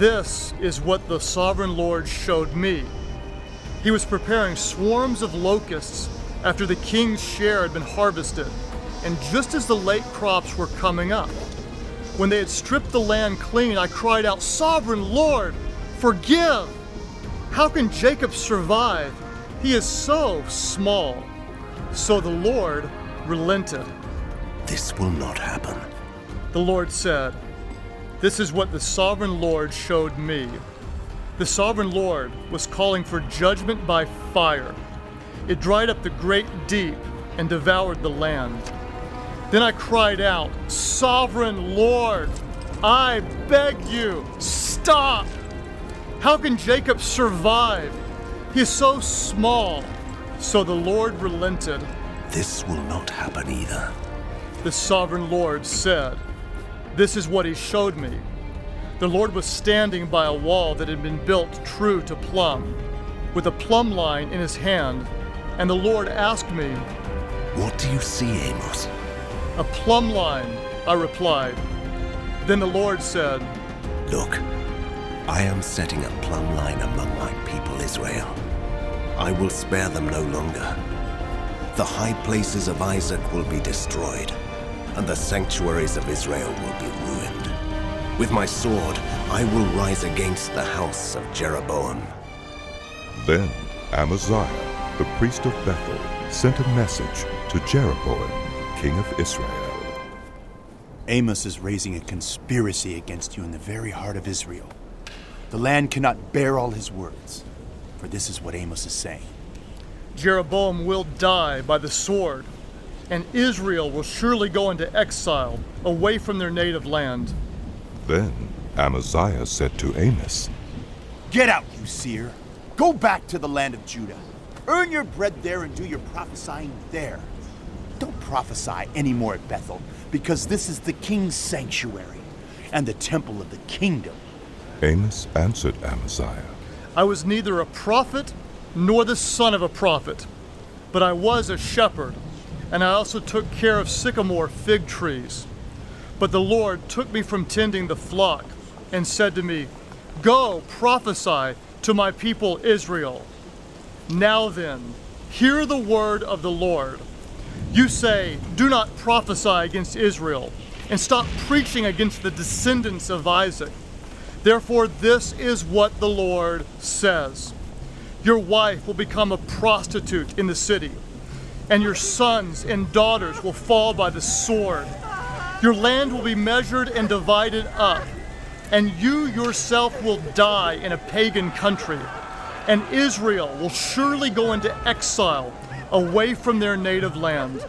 This is what the sovereign Lord showed me. He was preparing swarms of locusts after the king's share had been harvested, and just as the late crops were coming up. When they had stripped the land clean, I cried out, "Sovereign Lord, forgive! How can Jacob survive? He is so small." So the Lord relented. This will not happen. The Lord said, "This is what the sovereign Lord showed me." The sovereign Lord was calling for judgment by fire. It dried up the great deep and devoured the land. Then I cried out, "Sovereign Lord, I beg you, stop! How can Jacob survive? He is so small." So the Lord relented. This will not happen either. The sovereign Lord said, "This is what he showed me." The Lord was standing by a wall that had been built true to plumb, with a plumb line in his hand, and the Lord asked me, What do you see, Amos? "A plumb line," I replied. Then the Lord said, Look, I am setting a plumb line among my people Israel. I will spare them no longer. The high places of Isaac will be destroyed, and the sanctuaries of Israel will be ruined. With my sword, I will rise against the house of Jeroboam. Then Amaziah, the priest of Bethel, sent a message to Jeroboam, king of Israel. Amos is raising a conspiracy against you in the very heart of Israel. The land cannot bear all his words, for this is what Amos is saying. "Jeroboam will die by the sword, and Israel will surely go into exile away from their native land." Then Amaziah said to Amos, Get out, you seer! Go back to the land of Judah. Earn your bread there and do your prophesying there. Don't prophesy anymore at Bethel, because this is the king's sanctuary and the temple of the kingdom. Amos answered Amaziah, "I was neither a prophet nor the son of a prophet, but I was a shepherd, and I also took care of sycamore fig trees. But the Lord took me from tending the flock and said to me, 'Go prophesy to my people Israel.' Now then, hear the word of the Lord. You say, 'Do not prophesy against Israel,' and stop preaching against the descendants of Isaac. Therefore, this is what the Lord says. Your wife will become a prostitute in the city, and your sons and daughters will fall by the sword. Your land will be measured and divided up, and you yourself will die in a pagan country, and Israel will surely go into exile away from their native land.